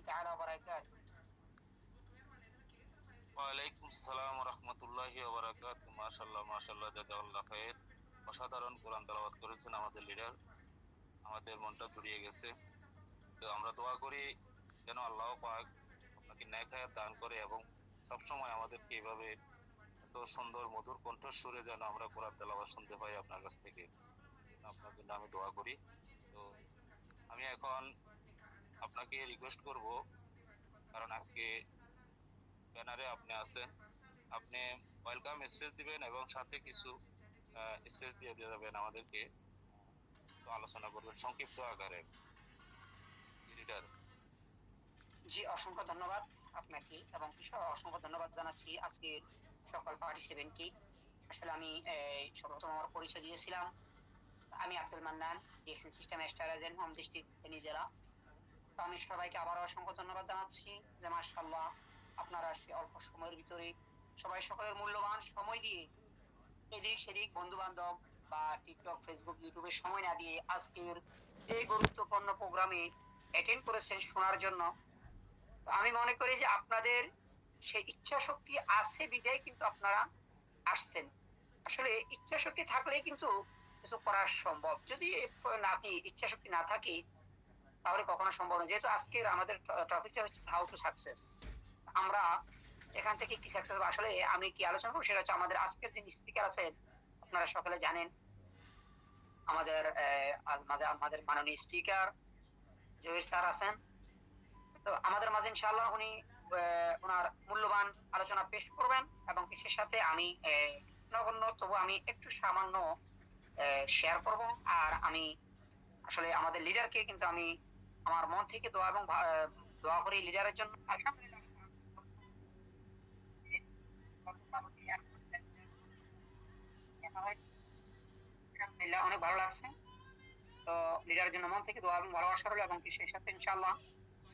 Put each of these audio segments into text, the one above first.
تعالى وبركاته. ওয়ালাইকুম আসসালাম ওয়া রাহমাতুল্লাহি ওয়া বারাকাতুহু। মাশাআল্লাহ মাশাআল্লাহ, জাযাকাল্লাহ খাইর। অসাধারণ কোরআন তেলাওয়াত করেছেন আমাদের লিডার। আমাদের মনটা জুড়িয়ে গেছে। তো আমরা দোয়া করি যেন আল্লাহ পাক আপনাকে নেক হায়াত দান করে এবং সবসময় আমাদেরকে এভাবে এত সুন্দর মধুর কণ্ঠস্বরে যেন আমরা কোরআন তেলাওয়াত শুনতে পাই আপনার কাছ থেকে। আপনার জন্য আমি দোয়া করি। তো আমি এখন আপনাকে রিকোয়েস্ট করব, কারণ আজকে ব্যানারে আপনি আছেন, আপনি ওয়েলকাম স্পেস দিবেন এবং সাথে কিছু স্পেস দিয়ে দিয়ে যাবেন আমাদেরকে, কিছু আলোচনা করবেন সংক্ষিপ্ত আকারে। লিডার। জি, অসংখ্য ধন্যবাদ আপনাকে এবং অসংখ্য ধন্যবাদ জানাচ্ছি আজকে সকল পার্টিসিপেন্টকে। আসলে আমি সর্বপ্রথম আমার পরিচয় দিয়েছিলাম। আমি Abdul Mannan, DXN system star agent, home district Feni জেলা। তো আমি সবাইকে আবারও অসংখ্য ধন্যবাদ জানাচ্ছি যে মাশাআল্লাহ আপনারা অল্প সময়ের ভিতরে সবাই সকলের মূল্যবান সময় দিয়ে এদিক সেদিক বন্ধু বান্ধব বা টিকটক, ফেসবুক, ইউটিউবে সময় না দিয়ে আজকের এই গুরুত্বপূর্ণ প্রোগ্রামে অ্যাটেন্ড করেছেন শোনার জন্য। তো আমি মনে করি যে আপনাদের সেই ইচ্ছা শক্তি আছে বিধায় কিন্তু আপনারা আসছেন। আসলে ইচ্ছা শক্তি থাকলে কিন্তু কিছু করা সম্ভব। যদি নাকি ইচ্ছা শক্তি না থাকে তাহলে কখনো সম্ভব না। যেহেতু আজকের আমাদের টপিকটা হচ্ছে হাউ টু সাকসেস, আমরা এখান থেকে কি সাকসেস হবে, আসলে আমি কি আলোচনা করবো সেটা হচ্ছে আমাদের আজকের যে স্পিকার আছেন আপনারা সকলে জানেন আমাদের আমাদের মাননীয় স্পিকার জহির স্যার আছেন। তো আমাদের মাঝে ইনশাআল্লাহ উনি ওনার মূল্যবান আলোচনা পেশ করবেন এবং সে সাথে আমি নগণ্য তবু আমি একটু সামান্য শেয়ার করব। আর আমি আসলে আমাদের লিডারকে কিন্তু আমি আমার মন থেকে দোয়া এবং দোয়া করি লিডারের জন্য। আলহামদুলিল্লাহ অনেক ভালো লাগছে। তো লিডারের জন্য মন থেকে দোয়া এবং ভালোবাসা রইল এবং সেই সাথে ইনশাআল্লাহ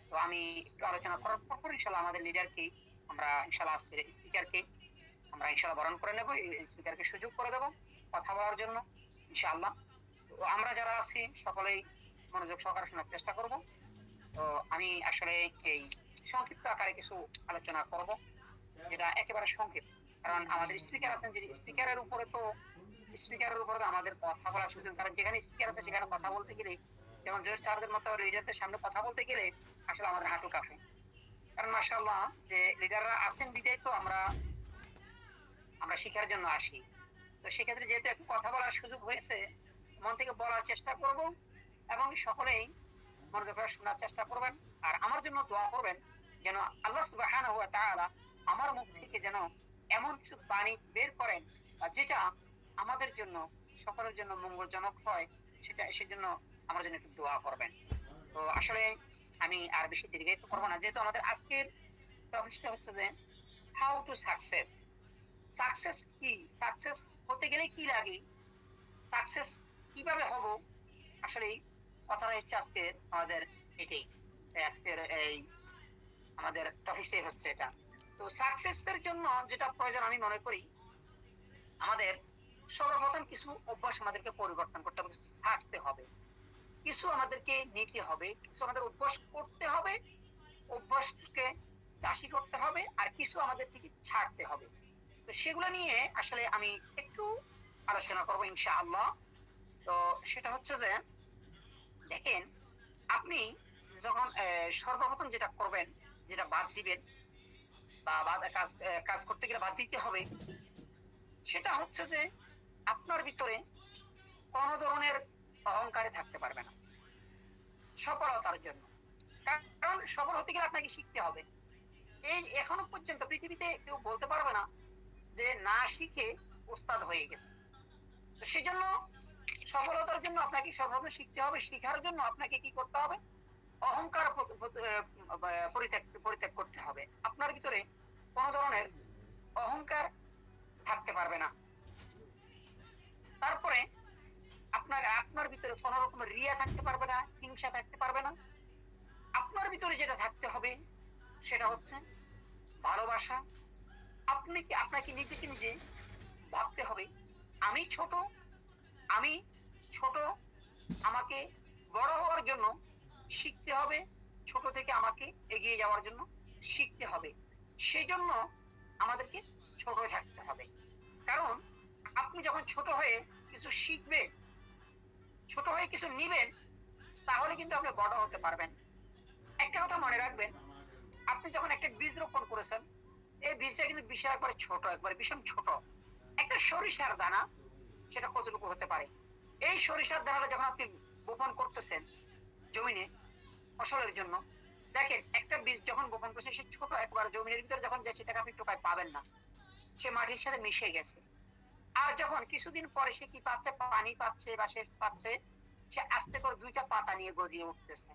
তো আমি একটু আলোচনা করার পর ইনশাআল্লাহ আমাদের লিডারকে আমরা ইনশাআল্লাহ আজকের স্পিকারকে আমরা ইনশাআল্লাহ বরণ করে নেব, স্পিকারকে সুযোগ করে দেব কথা বলার জন্য ইনশাআল্লাহ। তো আমরা যারা আছি সকলেই মনোযোগ সহকারে শোনার চেষ্টা করব। তো আমি আসলে এই সংক্ষিপ্ত আকারে কিছু আলোচনা করব, যেটা একেবারে সংক্ষিপ্ত। কারণ আমাদের স্পিকার আছেন, যে স্পিকারের উপরে তো আমাদের কথা বলার সুযোগ, কারণ যেখানে স্পিকার আছে সেখানে কথা বলতে গেলে যেমন জহির স্যারদের মতো লিডারদের সামনে কথা বলতে গেলে আসলে আমাদের হাঁটু কাঁপে। কারণ মাশাআল্লাহ যে লিডাররা আছেন বিদায় তো আমরা আমরা শিখার জন্য আসি। তো সেক্ষেত্রে যেহেতু একটু কথা বলার সুযোগ হয়েছে, মন থেকে বলার চেষ্টা করব এবং সকলেই মনোযোগ করে শোনার চেষ্টা করবেন আর আমার জন্য দোয়া করবেন যেন আল্লাহ সুবহানাহু ওয়া তাআলা আমার মুখ থেকে যেন এমন কিছু বাণী বের করেন যেটা আমাদের জন্য সকলের জন্য মঙ্গলজনক হয়, সেজন্য আমার জন্য একটু দোয়া করবেন। তো আসলে আমি আর বেশি দীর্ঘায়িত করবো না, যেহেতু আমাদের আজকের টপিকটা হচ্ছে যে হাউ টু সাকসেস। সাকসেস কি, সাকসেস হতে গেলে কি লাগে, সাকসেস কিভাবে হব, আসলে কথাটা হচ্ছে আজকে আমাদের এটাই আজকের এই আমাদের টপিকটাই হচ্ছে এটা। তো সাকসেসের জন্য যেটা প্রয়োজন আমি মনে করি আমাদের সর্বপ্রথম কিছু অভ্যাস আমাদেরকে পরিবর্তন করতে হবে, কিছু ছাড়তে হবে, কিছু আমাদেরকে নিতে হবে, কিছু আমাদের অভ্যাস করতে হবে, অভ্যাসকে চাষি করতে হবে, আর কিছু আমাদের থেকে ছাড়তে হবে। তো সেগুলো নিয়ে আসলে আমি একটু আলোচনা করবো ইনশাআল্লাহ। তো সেটা হচ্ছে যে দেখেন, আপনি যখন সর্বপ্রথম যেটা করবেন, যেটা বাদ দিবেন বা কাজ কাজ করতে গেলে বাদ দিতে হবে, সেটা হচ্ছে যে আপনার ভিতরে কোন ধরনের অহংকারে থাকতে পারবে না সফলতার জন্য। কারণ সফল হতে গেলে আপনাকে শিখতে হবে। এই এখনো পর্যন্ত পৃথিবীতে কেউ বলতে পারবে না যে না শিখে ওস্তাদ হয়ে গেছে। তো সেজন্য সফলতার জন্য আপনাকে সর্বপ্রথম শিখতে হবে। শিখার জন্য আপনাকে কি করতে হবে, অহংকার পরিত্যাগ পরিত্যাগ করতে হবে। আপনার ভিতরে কোন ধরনের অহংকার থাকতে পারবে না। তারপরে আপনার ভিতরে কোন রকমের রিয়া থাকতে পারবে না, হিংসা থাকতে পারবে না। আপনার ভিতরে যেটা থাকতে হবে সেটা হচ্ছে ভালোবাসা। আপনাকে নিজেকে নিজে ভাবতে হবে আমি ছোট, আমি ছোট, আমাকে বড় হওয়ার জন্য শিখতে হবে, ছোট থেকে আমাকে এগিয়ে যাওয়ার জন্য শিখতে হবে। সেই জন্য আমাদেরকে ছোট হয়ে থাকতে হবে। কারণ আপনি যখন ছোট হয়ে কিছু শিখবেন, ছোট হয়ে কিছু নিবেন, তাহলে কিন্তু আপনি বড় হতে পারবেন। একটা কথা মনে রাখবেন, আপনি যখন একটা বীজ রোপণ করেছেন, এই বীজটা কিন্তু বিশাল একবারে ছোট, একবারে ভীষণ ছোট। একটা সরিষার দানা সেটা কতটুকু হতে পারে? এই সরিষার দানাটা যখন আপনি বপন করতেছেন জমিনে ফসলের জন্য, দেখেন একটা বীজ যখন বপন করছে সে ছোট, একবার জমিনের ভিতরে যখন যায় সেটাকে আপনি টোকায় পাবেন না, সে মাটির সাথে মিশে গেছে। আর যখন কিছুদিন পরে সে কি পাচ্ছে, পানি পাচ্ছে বা সে পাচ্ছে, সে আস্তে করে দুইটা পাতা নিয়ে গজিয়ে উঠতেছে।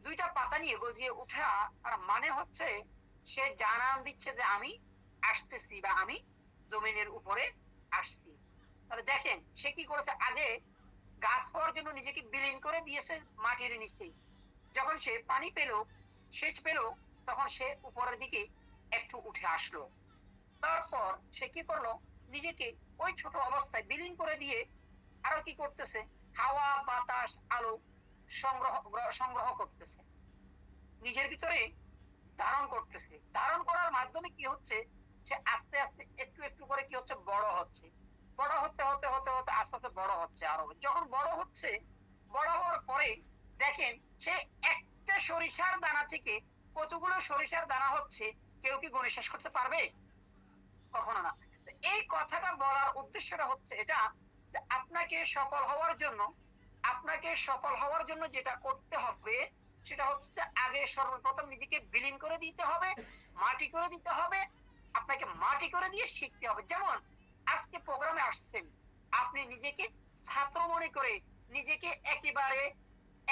দুইটা পাতা নিয়ে গজিয়ে উঠা আর মানে হচ্ছে সে জানান দিচ্ছে যে আমি আসতেছি বা আমি জমিনের উপরে আসছি। তাহলে দেখেন সে কি করেছে, আগে গাছ হওয়ার জন্য নিজেকে বিলীন করে দিয়েছে মাটির নিচে। যখন সে পানি পেল, সেচ পেল, তখন সে উপরের দিকে একটু উঠে আসলো। তারপর সে কি করলো, নিজেকে ওই ছোট অবস্থায় বিলীন করে দিয়ে আরো কি করতেছে, হাওয়া বাতাস আলো সংগ্রহ করতেছে, নিজের ভিতরে ধারণ করতেছে। ধারণ করার মাধ্যমে কি হচ্ছে, সে আস্তে আস্তে একটু একটু করে কি হচ্ছে, বড় হচ্ছে। বড় হতে হতে হতে হতে আস্তে আস্তে বড় হচ্ছে। আরো যখন বড় হচ্ছে, বড় হওয়ার পরে দেখেন সে একটা সরিষার দানা থেকে কতগুলো সরিষার দানা হচ্ছে, কেউ কি গণে শেষ করতে পারবে? কখনো না। এই কথাটা বলার উদ্দেশ্যটা হচ্ছে এটা, যে আপনাকে সফল হওয়ার জন্য, আপনাকে সফল হওয়ার জন্য যেটা করতে হবে সেটা হচ্ছে যে আগে সর্বপ্রথম নিজেকে বিলীন করে দিতে হবে, মাটি করে দিতে হবে। আপনাকে মাটি করে দিয়ে শিখতে হবে। যেমন আজকে প্রোগ্রামে আসছেন, আপনি নিজেকে ছাত্র মনে করে, নিজেকে একেবারে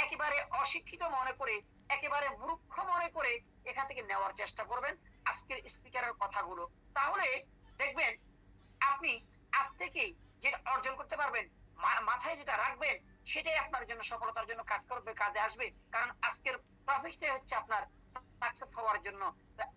একেবারে অশিক্ষিত মনে করে, একেবারে মূর্খ মনে করে এখান থেকে নেওয়ার চেষ্টা করবেন আজকের স্পিকারের কথাগুলো। তাহলে দেখবেন আপনি আজ থেকেই যেটা অর্জন করতে পারবেন, মাথায় যেটা রাখবেন, সেটাই আপনার জন্য সফলতার জন্য কাজ করবে, কাজে আসবে। কারণ আজকের প্রফেশনটাই হচ্ছে আপনার সাকসেস হওয়ার জন্য।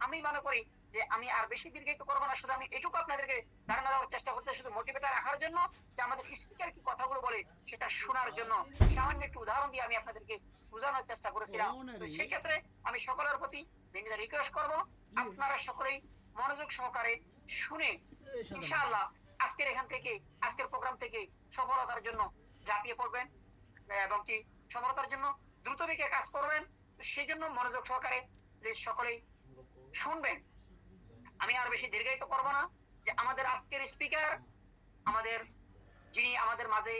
আমি মনে করি যে আমি আর বেশি দীর্ঘায়িত করবো না, শুধু আমি এটুকু আপনাদেরকে ধারণা দেওয়ার চেষ্টা করতে, শুধু মোটিভেটার রাখার জন্য, যে আমাদের স্পিকার কি কথাগুলো বলে সেটা শোনার জন্য সামান্য একটু উদাহরণ দিয়ে আমি আপনাদেরকে বোঝানোর চেষ্টা করেছিলাম। তো সেই ক্ষেত্রে আমি সকলের প্রতি বিনীত রিকোয়েস্ট করবো, আপনারা সকলেই মনোযোগ সহকারে শুনে ইনশাআল্লাহ আজকের এখান থেকে, আজকের প্রোগ্রাম থেকে সফলতার জন্য ঝাঁপিয়ে পড়বেন এবং কি সফলতার জন্য দ্রুত বেগে কাজ করবেন। সেই জন্য মনোযোগ সহকারে প্লিজ সকলেই শুনবেন। আমি আর বেশি দীর্ঘায়িত করব না। যে আমাদের আজকের স্পিকার, আমাদের যিনি আমাদের মাঝে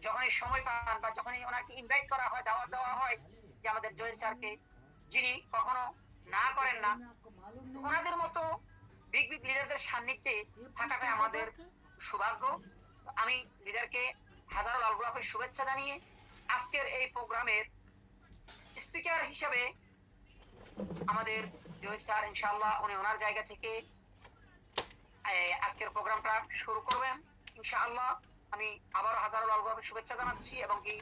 যখনই সময় পান বা যখনই ওনাকে ইনভাইট করা হয়, দাওয়াত দেওয়া হয়, যে আমাদের জহির স্যারকে, যিনি কখনো না করেন না, ওনাদের মতো বিগ বিগ লিডারদের সান্নিধ্যে থাকাটা আমাদের সৌভাগ্য। আমি লিডারকে হাজারো লাল গোলাপের শুভেচ্ছা জানিয়ে আজকের এই প্রোগ্রামের স্পিকার হিসেবে আমাদের জহির স্যার ইনশাআল্লাহ উনি ওনার জায়গা থেকে আজকের প্রোগ্রামটা শুরু করবেন ইনশাআল্লাহ। আমি আবারও হাজারো লাল গোলাপের শুভেচ্ছা জানাচ্ছি এবং কি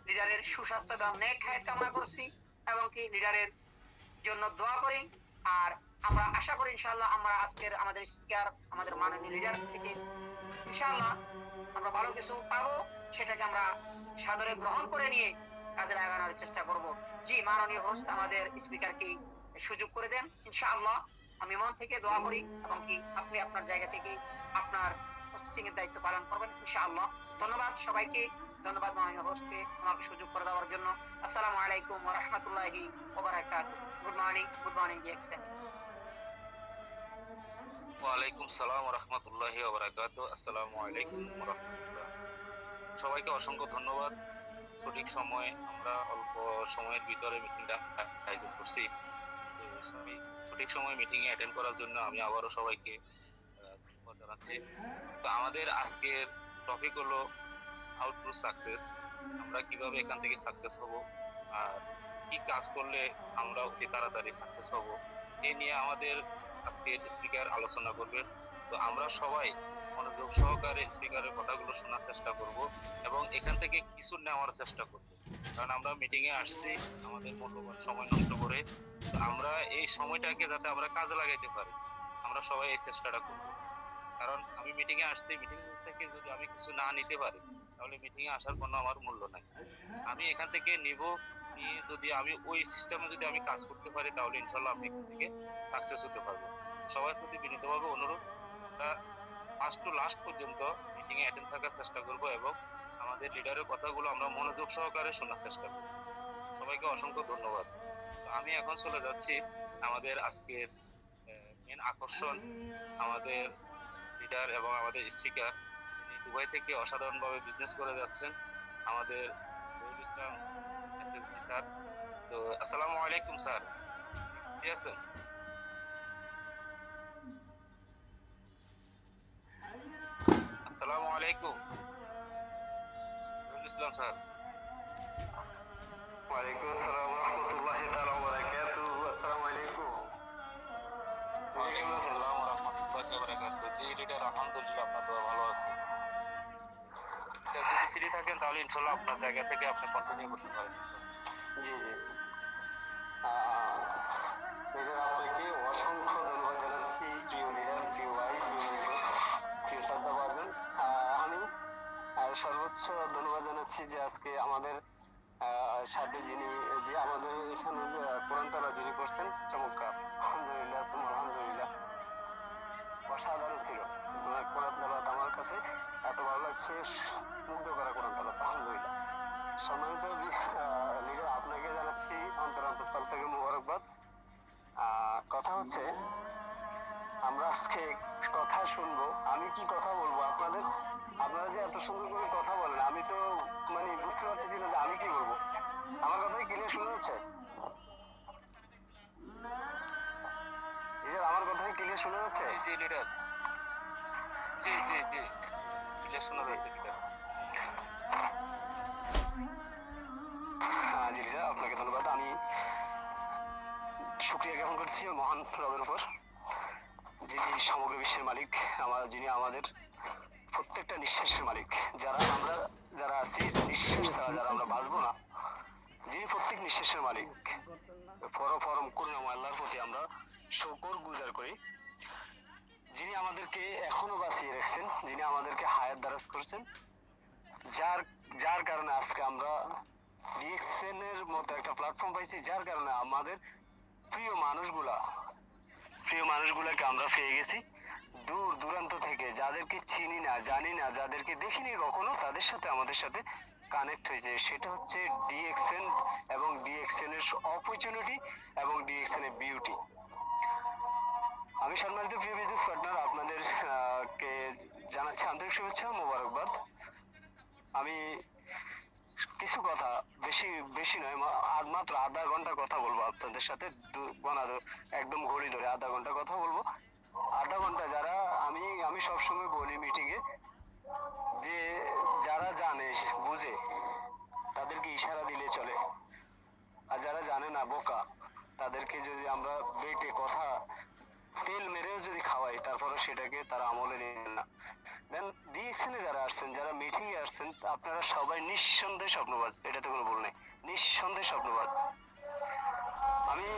লিডারের সুস্বাস্থ্য এবং নেক হায়াত কামনা করছি এবং কি লিডারের জন্য দোয়া করি। আর আমরা আশা করি ইনশাআল্লাহ আমরা আজকের আমাদের স্পিকার, আমাদের মাননীয় লিডার থেকে ইনশাআল্লাহ আমরা ভালো কিছু পাবো, সেটাকে আমরা সাদরে গ্রহণ করে নিয়ে কাজে লাগানোর চেষ্টা করব। জি মাননীয় হোস্ট আমাদের স্পিকারকে সুযোগ করে দেন ইনশাআল্লাহ। আমি মন থেকে দোয়া করি এবং কি আপনি আপনার জায়গা থেকে আপনার হোস্টিং এর দায়িত্ব পালন করবেন ইনশাআল্লাহ। ধন্যবাদ সবাইকে, ধন্যবাদ মাননীয় হোস্টকে আমাকে সুযোগ করে দেওয়ার জন্য। আসসালামু আলাইকুম ওয়া রাহমাতুল্লাহি ওয়া বারাকাতুহু। Good morning excellent. ওয়ালাইকুম সালাম ওয়া রাহমাতুল্লাহি ওয়া বারাকাতুহু। আসসালামু আলাইকুম ওয়া রাহমাতুল্লাহ। সবাইকে অসংখ্য ধন্যবাদ। সঠিক সময়ে আমরা অল্প সময়ের ভিতরে মিটিংটা আয়োজন করছি। তো সঠিক সময় মিটিং এ অ্যাটেন্ড করার জন্য আমি আবারও সবাইকে ধন্যবাদ জানাচ্ছি। তো আমাদের আজকের টপিক হলো হাউ টু সাকসেস। আমরা কিভাবে এখান থেকে সাকসেস হব আর কি কাজ করলে আমরা অতি তাড়াতাড়ি সাকসেস হব, এই নিয়ে আমাদের আজকের স্পিকার আলোচনা করবেন। তো আমরা সবাই মনোযোগ সহকারে স্পিকারের কথাগুলো শোনার চেষ্টা করব এবং এখান থেকে কিছু নেওয়ার চেষ্টা করব। কারণ আমরা মিটিং এ আসছি আমাদের মূল্যবান সময় নষ্ট করে, তো আমরা এই সময়টাকে যাতে আমরা কাজে লাগাইতে পারি, আমরা সবাই এই চেষ্টাটা করব। কারণ আমি মিটিং এ আসছি, মিটিং থেকে যদি আমি কিছু না নিতে পারি তাহলে মিটিং এ আসার কোনো আমার মূল্য নাই। আমি এখান থেকে নিব আপনি যদি আমি ওই সিস্টেমে যদি আমি কাজ করতে পারি তাহলে ইনশাল্লাহ আপনি এখান থেকে সাকসেস হতে পারবো। সবার প্রতি বিনীতভাবে অনুরোধ, আমরা ফার্স্ট টু লাস্ট পর্যন্ত মিটিং এ অ্যাটেন্ড থাকার চেষ্টা করব এবং আমাদের লিডারের কথাগুলো আমরা মনোযোগ সহকারে শোনার চেষ্টা করব। সবাইকে অসংখ্য ধন্যবাদ। তো আমি এখন চলে যাচ্ছি আমাদের আজকের মেন আকর্ষণ, আমাদের লিডার এবং আমাদের স্পিকার, তিনি দুবাই থেকে অসাধারণভাবে বিজনেস করে যাচ্ছেন, আমাদের রবিউল ইসলাম এসএসডি স্যার। তো আসসালামু আলাইকুম স্যার, ঠিক আছেন? আসসালামু আলাইকুম রবিউল ইসলাম স্যার। ওয়ালাইকুম আসসালাম ওয়া রাহমাতুল্লাহি তাআলা ওয়া বারাকাতুহু। আসসালামু আলাইকুম। ওয়ালাইকুম আসসালাম ওয়া রাহমাতুল্লাহি ওয়া বারাকাতুহু। জি লিডার, আলহামদুলিল্লাহ, আপনার দোয়া ভালো আছে। যদি ফ্রি থাকেন তাহলে ইনশাআল্লাহ আপনার জায়গা থেকে আপনি কন্টিনিউ করতে পারেন। জি জি। লিডার, আপনাকে অসংখ্য ধন্যবাদ জানাচ্ছি। প্রিয় লিডার, প্রিয় ভাই, প্রিয় শ্রদ্ধাভাজন, আমি সর্বোচ্চ ধন্যবাদ জানাচ্ছি যে আজকে আমাদের সাথে যে আমাদের এখানে যে কোরআন তেলাওয়াত যিনি করছেন, চমৎকার, আলহামদুলিল্লাহ, আলহামদুলিল্লাহ, অসাধারণ ছিল। কোরআন তেলাওয়াত আমার কাছে এত ভালো লাগছে, মুগ্ধ করা কোরআন তেলাওয়াত, আলহামদুলিল্লাহ। সম্মানিত লিডার, আপনাকে জানাচ্ছি অন্তরস্থল থেকে মোবারকবাদ। কথা হচ্ছে, আমরা আজকে কথা শুনবো। আমি কি কথা বলবো আপনারা যে এত সুন্দর করে কথা বলেন, আমি তো মানে বুঝতে পারতেছি না যে আমি কি বলবো। আমার কথাই ক্লিয়ার শোনা যাচ্ছে? লিডার, আমার কথাই ক্লিয়ার শোনা যাচ্ছে? জি লিডার, জি জি জি, ক্লিয়ার শোনা যাচ্ছে লিডার। জি লিডার, আপনাকে ধন্যবাদ। আমি শুকরিয়া জ্ঞাপন করছি মহান রবের উপর, যিনি সমগ্র বিশ্বের মালিক, যিনি আমাদের প্রত্যেকটা নিঃশ্বাসের মালিক। যারা আছি, নিঃশ্বাস ছাড়া যারা আমরা বাঁচবো না, যিনি প্রত্যেক নিঃশ্বাসের মালিক, পরম করুণাময় আল্লাহর প্রতি আমরা শুকর গুজার করি, যিনি আমাদেরকে এখনো বাঁচিয়ে রাখছেন, যিনি আমাদেরকে হায়াত দারাজ করছেন, যার কারণে আজকে আমরা ডিএক্সএন এর মতো একটা প্ল্যাটফর্ম পাইছি, যার কারণে আমাদের প্রিয় মানুষগুলাকে আমরা পেয়ে গেছি দূর দূরান্ত থেকে, যাদেরকে চিনি না, জানি না, যাদেরকে দেখিনি কখনো, তাদের সাথে আমাদের সাথে কানেক্ট হয়েছে। সেটা হচ্ছে ডিএক্সএন এবং ডিএক্সএন এর অপরচুনিটি এবং ডিএক্সএন এর বিউটি। আমি সম্মানিত প্রিয় বিজনেস পার্টনার, আপনাদের কে জানাচ্ছি আন্তরিক শুভেচ্ছা, মোবারকবাদ। আমি কিছু কথা, বেশি নয়, আর মাত্র আধা ঘন্টা কথা বলবো আপনাদের সাথে, একদম ঘড়ি ধরে আধা ঘন্টা কথা বলবো। আধা ঘন্টা যারা আমি সবসময় বলি মিটিং এ, যে যারা জানে বুঝে তাদেরকে ইশারা দিলে চলে, আর যারা জানে না, বোকা, তাদেরকে যদি আমরা বেটে কথা তেল মেরেও যদি খাওয়াই, তারপরে সেটাকে তারা আমলে নেন না। দেন ডিএক্সএন এ যারা আসছেন, যারা মিটিং এ আসছেন, আপনারা সবাই নিঃসন্দেহে স্বপ্নবাজ, এটাতে কোনো ভুল নেই, নিঃসন্দেহে স্বপ্নবাজ। আমি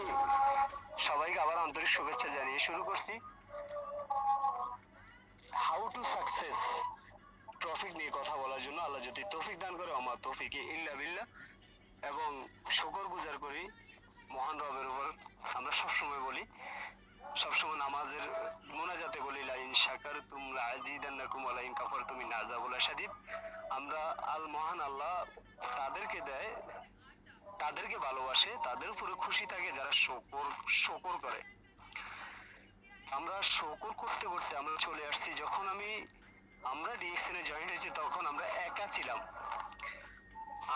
সবাইকে আবার আন্তরিক শুভেচ্ছা জানিয়ে শুরু করছি। হাউ টু সাকসেস টপিক নিয়ে কথা বলার জন্য আল্লাহ যদি তৌফিক দান করে, আমার তৌফিকে ইল্লা বিল্লাহ, এবং শুকর গুজার করি মহান রবের উপর। আমরা সবসময় বলি, সবসময় নামাজের মোনাজাতে বলি, লাইন শাকারতুম লাযিদান্নাকুম ওয়া লাইন কাফারতুম ইন আযাবুল শাদীদ। আমরা মহান আল্লাহ তাদেরকে দেয়, তাদেরকে ভালোবাসে, তাদের উপরে খুশি থাকে যারা শুকর করে। আমরা শুকর করতে করতে আমরা চলে আসছি, যখন আমরা ডিএক্সএন এ জয়েন হয়েছি, তখন আমরা একা ছিলাম।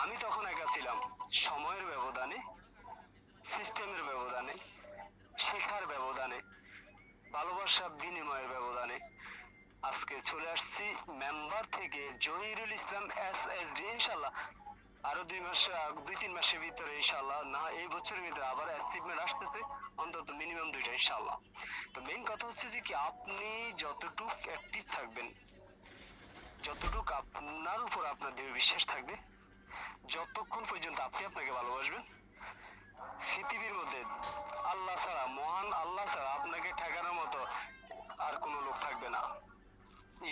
আমি তখন একা ছিলাম, সময়ের ব্যবধানে, সিস্টেমের ব্যবধানে, শেখার ব্যবধানে, ভালোবাসা বিনিময়ের ব্যবধানে আজকে চলে আসছি মেম্বার থেকে জহিরুল ইসলাম এসএসডি। ইনশাআল্লাহ আরো 2-3 মাসের ভিতরে, ইনশাআল্লাহ না এই বছরের ভিতরে আবার অ্যাচিভমেন্ট আসতেছে, অন্তত মিনিমাম 2টা, ইনশাআল্লাহ। তো মেইন কথা হচ্ছে যে কি, আপনি যতটুক অ্যাক্টিভ থাকবেন, যতটুক আপনার উপর আপনার দৃঢ় বিশ্বাস থাকবে, যতক্ষণ পর্যন্ত আপনি আপনাকে ভালোবাসবেন, পৃথিবীর মধ্যে আল্লাহ ছাড়া, মহান আল্লাহ ছাড়া আপনাকে ঠেকানোর মতো আর কোনো লোক থাকবে না।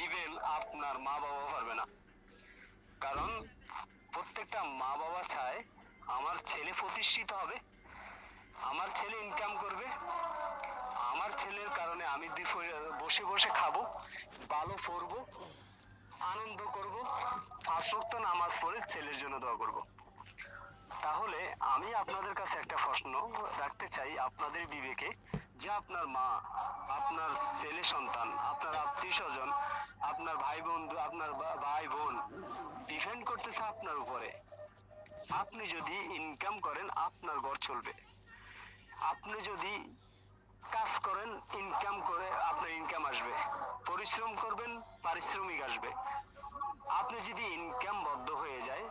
ইভেন আপনার মা বাবাও পারবে না। কারণ প্রত্যেকটা মা বাবা চায় আমার ছেলে প্রতিষ্ঠিত হবে, আমার ছেলে ইনকাম করবে, আমার ছেলের কারণে আমি বসে বসে খাবো, ভালো পড়বো, আনন্দ করব, 5 ওয়াক্ত নামাজ পড়ে ছেলের জন্য দোয়া করব। তাহলে আমি আপনাদের কাছে একটা প্রশ্ন রাখতে চাই আপনাদের বিবেকে, যে আপনার মা, আপনার ছেলে সন্তান, আপনার আত্মীয় স্বজন, আপনার ভাই বন্ধু, আপনার ভাই বোন ডিপেন্ড করতেছে আপনার উপরে। আপনি যদি ইনকাম করেন আপনার ঘর চলবে, আপনি যদি কাজ করেন ইনকাম করে আপনার ইনকাম আসবে, পরিশ্রম করবেন পারিশ্রমিক আসবে। আপনি যদি ইনকাম বদ্ধ হয়ে যায়,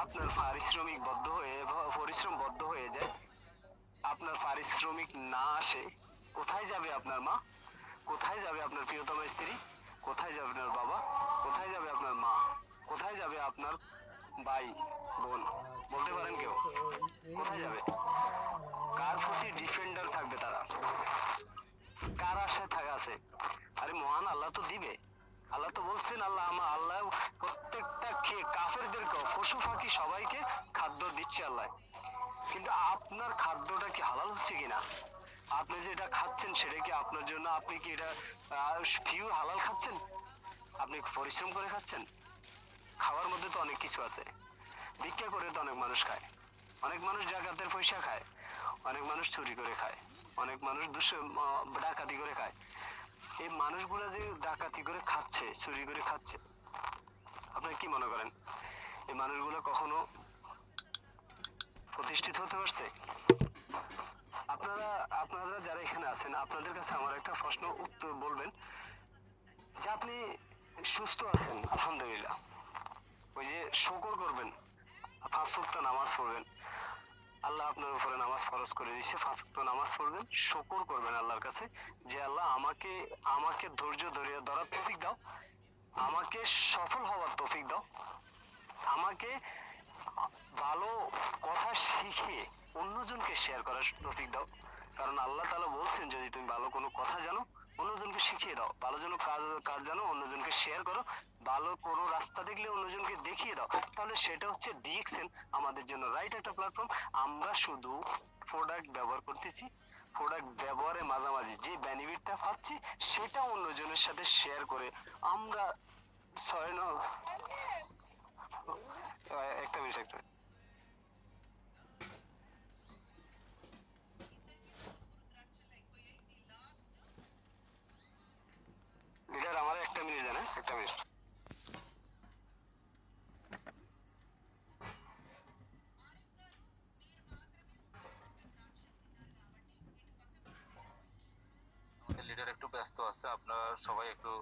আপনার পারিশ্রমিক বদ্ধ হয়ে পরিশ্রম বদ্ধ হয়ে যায়, আপনার পারিশ্রমিক না আসে, কোথায় যাবে আপনার মা, কোথায় যাবে আপনার প্রিয়তম স্ত্রী, কোথায় যাবে আপনার বাবা, কোথায় যাবে আপনার মা, কোথায় যাবে আপনার ভাই বোন? বলতে পারেন কেউ? কোথায় যাবে? কার প্রতি ডিফেন্ডার থাকবে তারা? কার আশায় থাকা আছে? আরে মহান আল্লাহ তো দিবে। আল্লাহ তো বলছেন, আল্লাহ প্রত্যেকটা কাফেরদেরকে, পশু পাখি সবাইকে খাদ্য দিচ্ছে আল্লাহ। কিন্তু আপনার খাদ্যটা কি হালাল হচ্ছে কিনা? আপনি যেটা খাচ্ছেন সেটা কি আপনার জন্য, আপনি কি এটা পিওর হালাল খাচ্ছেন? আপনি পরিশ্রম করে খাচ্ছেন? খাওয়ার মধ্যে তো অনেক কিছু আছে। ভিক্ষা করে তো অনেক মানুষ খায়, অনেক মানুষ জাকাতের পয়সা খায়, অনেক মানুষ চুরি করে খায়, অনেক মানুষ ডাকাতি করে খায়। এই মানুষগুলা যে ডাকাতি করে খাচ্ছে, চুরি করে খাচ্ছে, আপনারা কি মনে করেন এই মানুষগুলো কখনো প্রতিষ্ঠিত হতে পারছে? আপনারা যারা এখানে আছেন, আপনাদের কাছে আমার একটা প্রশ্ন, উত্তর বলবেন যে আপনি সুস্থ আছেন আলহামদুলিল্লাহ, ওই যে শুকর করবেন, 5 ওয়াক্ত নামাজ পড়বেন, আল্লাহ আপনার উপরে নামাজ ফরজ করে দিয়েছে, 5 ওয়াক্ত নামাজ পড়বেন, শুকর করবেন আল্লাহর কাছে যে আল্লাহ আমাকে ধৈর্য ধরার তৌফিক দাও, আমাকে সফল হওয়ার তৌফিক দাও, আমাকে ভালো কথা শিখে অন্যজনকে শেয়ার করার তৌফিক দাও। কারণ আল্লাহ তাআলা বলছেন, যদি তুমি ভালো কোনো কথা জানো অন্যজনকে শিখিয়ে দাও, ভালো যেন কাজ জানো অন্যজনকে শেয়ার করো, ভালো কোনো রাস্তা দেখলে অন্যজনকে দেখিয়ে দাও। তাহলে সেটা হচ্ছে ডিএক্সএন আমাদের জন্য রাইট একটা প্ল্যাটফর্ম। আমরা শুধু প্রোডাক্ট ব্যবহার করতেছি, প্রোডাক্ট ব্যবহারের মাঝামাঝি যে বেনিফিটটা পাচ্ছি সেটা অন্যজনের সাথে শেয়ার করে আমরা একটা মিনিট লিডার, আমার একটা মিনিট দেন, একটা মিনিট। আমাদের লিডার একটু ব্যস্ত আছে, আপনারা সবাই একটু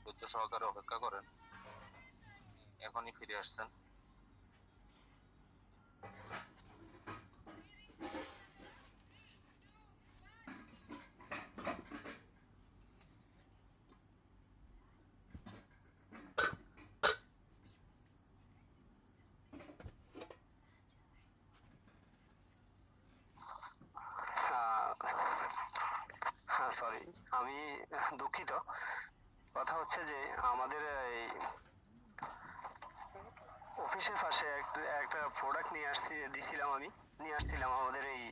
ধৈর্য সহকারে অপেক্ষা করেন, এখনই ফিরে আসছেন। হ্যাঁ সরি, আমি দুঃখিত। কথা হচ্ছে যে আমাদের এই অফিসের পাশে একটা প্রোডাক্ট নিয়ে আসছিলাম আমাদের এই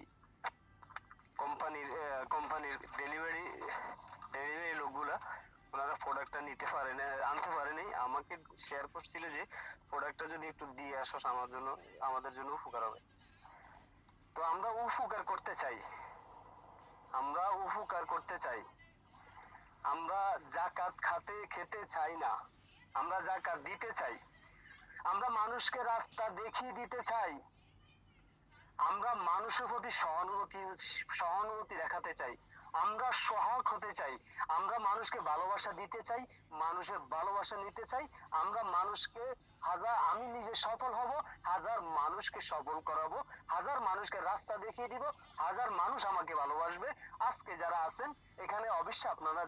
কোম্পানির ডেলিভারি লোকগুলা, ওনারা প্রোডাক্টটা আনতে পারেনি, আমাকে শেয়ার করছিল যে প্রোডাক্টটা যদি একটু দিয়ে আসো আমাদের জন্য উপকার হবে। তো আমরা উপকার করতে চাই, আমরা জাকাত খেতে চাই না, আমরা জাকাত দিতে চাই, আমরা মানুষকে রাস্তা দেখিয়ে দিতে চাই, আমরা মানুষের প্রতি সহানুভূতি দেখাতে চাই, আমরা সহায়ক হতে চাই, আমরা মানুষকে ভালোবাসা দিতে চাই, মানুষের ভালোবাসা নিতে চাই, আমরা মানুষকে আমি নিজে সফল হব, 1000 মানুষকে সফল করাবো, 1000 মানুষকে রাস্তা দেখিয়ে দিব, 1000 মানুষ আমাকে ভালোবাসবে। আজকে যারা আছেন এখানে অবশ্যই আপনারা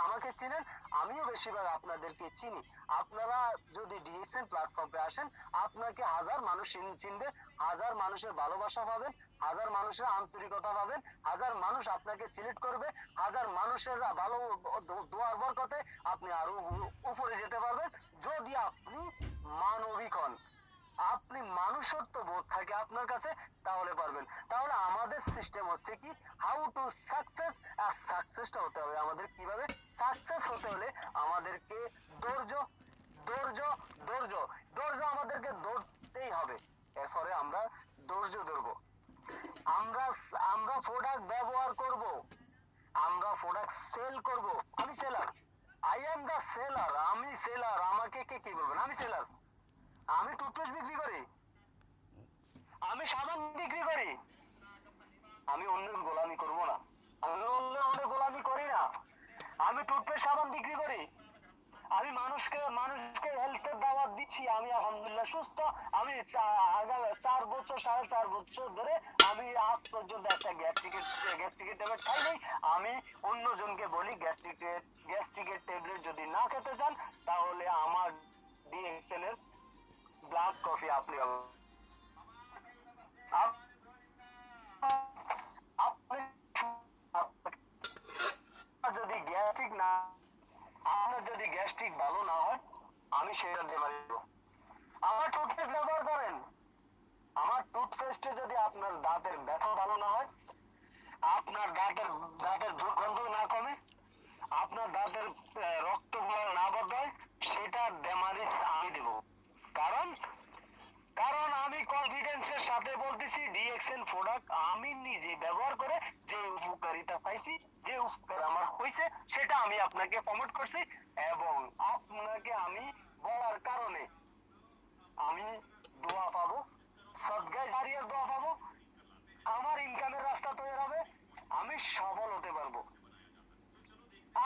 আমাকে চিনেন, আমিও বেশিরভাগ আপনাদেরকে চিনি। আপনারা যদি ডিএক্সএন প্ল্যাটফর্মে আসেন, আপনাকে 1000 মানুষ চিনবে, 1000 মানুষের ভালোবাসা পাবেন, 1000 মানুষের আন্তরিকতা পাবেন, 1000 মানুষ আপনাকে সিলেক্ট করবে, 1000 মানুষের ভালো দোয়ার বরকতে আপনি আরো উপরে যেতে পারবেন, যদি আপনি মানবিক হন। আপনি মানুষত্ব বোধ থাকে আপনার কাছে, তাহলে পারবেন। তাহলে আমাদের সিস্টেম হচ্ছে কি, হাউ টু সাকসেস। আর সাকসেসটা হতে হবে আমাদের কিভাবে? সাকসেস হতে হলে আমাদেরকে ধৈর্য, ধৈর্য, ধৈর্য, ধৈর্য আমাদেরকে ধরতেই হবে। এরপরে আমরা ধৈর্য ধরবো। আমরা আমরা প্রোডাক্ট ব্যবহার করব, আমরা প্রোডাক্ট সেল করব। আমি seller, I am the seller, আমি সেলার। আমাকে কে কি বলবেন? আমি সেলার। আমি টুথপেস্ট বিক্রি করি, আমি সাবান বিক্রি করি। আমি অন্যের গোলামি করব না, আমি অন্যের গোলামি করি না। আমি টুথপেস্ট সাবান বিক্রি করি, আমি মানুষকে মানুষকে হেলথের দাওয়াত দিচ্ছি। আমি আলহামদুলিল্লাহ সুস্থ। আমি আগামী 4 বছর 4.5 বছর ধরে আমি আজ পর্যন্ত একটা গ্যাস্ট্রিকের ট্যাবলেট খাই নাই। আমি অন্যজনকে বলি গ্যাস্ট্রিকের ট্যাবলেট যদি না খেতে চান, তাহলে আমার ডিএক্সএল এর ব্ল্যাক কফি আপনি যদি গ্যাস্ট্রিক না, আপনার যদি গ্যাস্ট্রিক ভালো না হয়, আমি সেটা দিয়ে মারিব। আমার টুথপেস্ট ব্যবহার করেন। আমার টুথপেস্টে যদি আপনার দাঁতের ব্যথা ভালো না হয়, আপনার দাঁতের দুর্গন্ধ না কমে, আপনার দাঁতের রক্তগুলো না বদলায়, সেটা ডেমারিস আমি দেব। কারণ কারণ আমি কনফিডেন্সের সাথে বলতেছি, ডিএক্সএন প্রোডাক্ট আমি নিজে ব্যবহার করে যে উপকারিতা পাইছি, যে উপকার আমার হয়েছে, সেটা আমি আপনাকে প্রমোট করছি। এবং আপনাকে আমি বলার কারণে আমি দোয়া পাবো, সদগায় জারিয়ার দোয়া পাবো, আমার ইনকামের রাস্তা তৈরি হবে, আমি সফল হতে পারবো।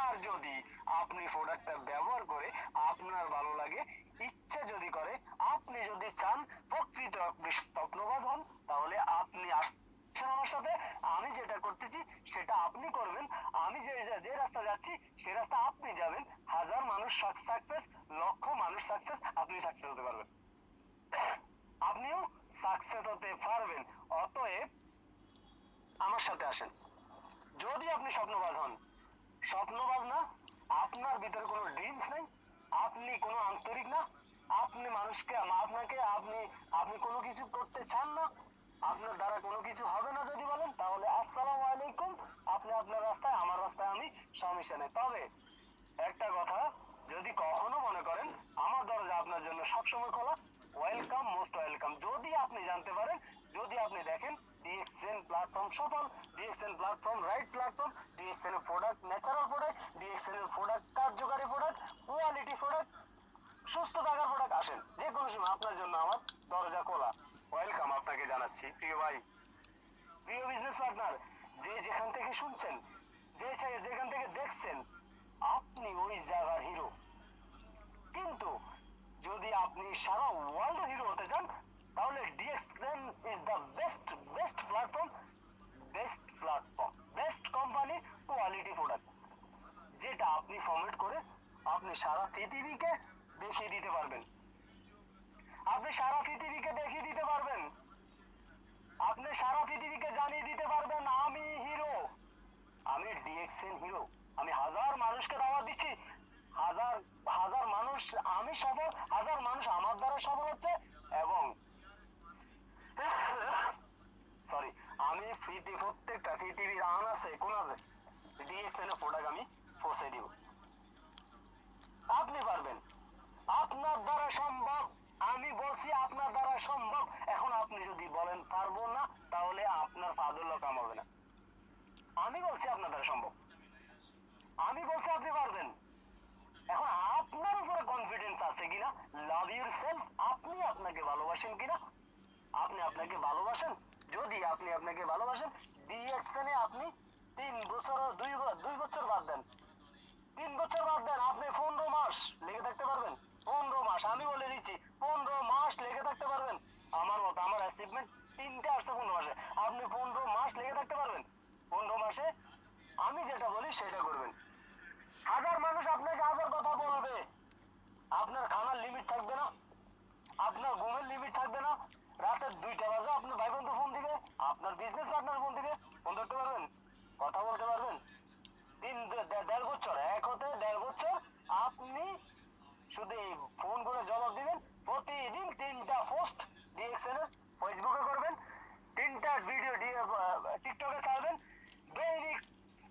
আর যদি আপনি প্রোডাক্টটা ব্যবহার করে আপনার ভালো লাগে, ইচ্ছে যদি করে, আপনি যদি চান প্রকৃত আপনি স্বপ্নবাজ হন, তাহলে আপনি আসেন আমার সাথে। আমি যেটা করতেছি সেটা আপনি করবেন। আমি যে রাস্তা যাচ্ছি সে রাস্তা আপনি যাবেন। 1000 মানুষ সাকসেস, লক্ষ মানুষ সাকসেস, আপনি সাকসেস হতে পারবেন, আপনিও সাকসেস হতে পারবেন। অতএব আমার সাথে আসেন। যদি আপনি স্বপ্নবাজ হন, স্বপ্নবাজ না, আপনার ভিতরে কোনো ড্রিমস নাই, আপনি কোনো আন্তরিক না, আপনি মানুষকে আপনাকে আপনি আপনি কোনো কিছু করতে চান না, আপনার দ্বারা কোনো কিছু হবে না যদি বলেন, তাহলে আসসালামু আলাইকুম। আপনি আপনার রাস্তায়, আমার রাস্তায়, আমি সমস্যা নেই। তবে একটা কথা, যদি কখনো মনে করেন আমার দরজা আপনার জন্য সবসময় খোলা, ওয়েলকাম, মোস্ট ওয়েলকাম। যদি আপনি জানতে পারেন, যদি আপনি দেখেন ডিএক্সএন প্ল্যাটফর্ম সফল, DXN platform right platform, DXN এর প্রোডাক্ট ন্যাচারাল প্রোডাক্ট, ডিএক্সএন এর প্রোডাক্ট কার্যকারী প্রোডাক্ট, কোয়ালিটি প্রোডাক্ট, সুস্থ থাকার প্রোডাক্ট, আসেন। যে কোনো সময় আপনার জন্য আমার দরজা খোলা। ওয়েলকাম আপনাকে জানাচ্ছি প্রিয় ভাই, প্রিয় বিজনেস পার্টনার, যে যেখান থেকে শুনছেন, যেখান থেকে দেখছেন, আপনি ওই জায়গার হিরো। কিন্তু যদি আপনি সারা ওয়ার্ল্ড হিরো হতে চান, তাহলে DXN is the best platform, best company, quality product, যেটা আপনি ফরম্যাট করে আপনি সারা পৃথিবীকে দেখিয়ে দিতে পারবেন। আপনি সারা পৃথিবীকে দেখিয়ে দিতে পারবেন, আপনি সারা পৃথিবীকে জানিয়ে দিতে পারবেন আমি হিরো, আমি ডিএক্সএন হিরো। আমি 1000 মানুষকে দাওয়াত দিচ্ছি, হাজার হাজার মানুষ, আমি সফল, 1000 মানুষ আমার দ্বারা সফল হচ্ছে। এবং সরি, আমি প্রত্যেকটা পৃথিবীর আন আছে কোন আছে ডিএক্সএন এর প্রোডাক্ট আমি পৌঁছে দিব। আপনি পারবেন, আপনার দ্বারা সম্ভব। আমি বলছি আপনার দ্বারা সম্ভব। এখন আপনি যদি বলেন পারবো না, তাহলে আপনার ফাদুল্য কাম হবে না। আমি বলছি আপনার দ্বারা সম্ভব, আমি বলছি আপনি পারবেন। এখন আপনার উপরে কনফিডেন্স আছে কিনা, লাভ ইউরসেলফ, আপনি আপনাকে ভালোবাসেন কিনা, আপনি আপনাকে ভালোবাসেন। যদি আপনি আপনাকে ভালোবাসেন, ডিএক্সএন এ আপনি 3 বছর 2 বছর বাদ দেন, 3 বছর বাদ দেন, আপনি 15 মাস লেগে থাকতে পারবেন। 15 মাস, আমি বলে দিচ্ছি 15 মাস লেগে থাকতে পারবেন। আমার মতো, আমার অ্যাচিভমেন্ট 3টে আসছে 15 মাসে, আপনি 15 মাস লেগে থাকতে পারবেন। 15 মাসে আমি যেটা বলি সেটা করবেন। 1000 মানুষ আপনাকে 1000 কথা বলবে, আপনার খানার লিমিট থাকবে না, আপনার ঘুমের লিমিট থাকবে না। রাতের 2টা বাজে আপনার ভাই বন্ধু ফোন দিবে, আপনার বিজনেস পার্টনার ফোন দিবে, ফোন ধরতে পারবেন, কথা বলতে পারবেন। 1.5 বছর, এক হতে 1.5 বছর আপনি শুধু ফোন করে জবাব দিবেন। প্রতিদিন 3টা পোস্ট ডিএক্সএনের, ফেসবুকে করবেন, তিনটা ভিডিও টিকটকে ছাড়বেন, দৈনিক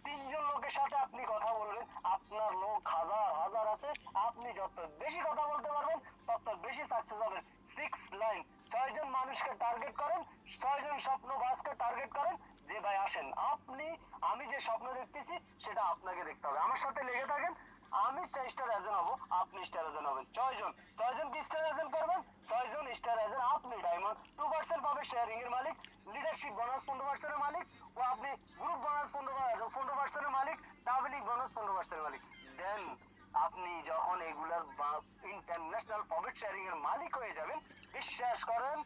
3 জন লোকের সাথে আপনি কথা বলবেন। আপনার লোক হাজার হাজার আছে, আপনি যত বেশি কথা বলতে পারবেন তত বেশি সাকসেস হবেন। 6 লাইন, 6 জন মানুষকে টার্গেট করেন, 6 জন স্বপ্নবাজকে টার্গেট করেন যে ভাই আসেন, আমি যে স্বপ্ন দেখতেছি সেটা আপনাকে দেখতে হবে, আমার সাথে লেগে থাকেন, আমি স্টার এজেন্ট হবো, আপনি স্টার এজেন্ট হবেন। 6 জন কি স্টার এজেন্ট করবেন, 6 জন স্টার এজেন্ট, আপনি ডায়মন্ড 2% পাবে শেয়ারিং এর মালিক, লিডারশিপ বোনাস 15% এর মালিক, ও আপনি গ্রুপ বোনাস 15% এর মালিক, ডাবলিং বোনাস 15% এর মালিক। দেন আপনি যখন এগুলার ইন্টারন্যাশনাল প্রফিট শেয়ারিং এর মালিক হয়ে যাবেন, বিশ্বাস করেন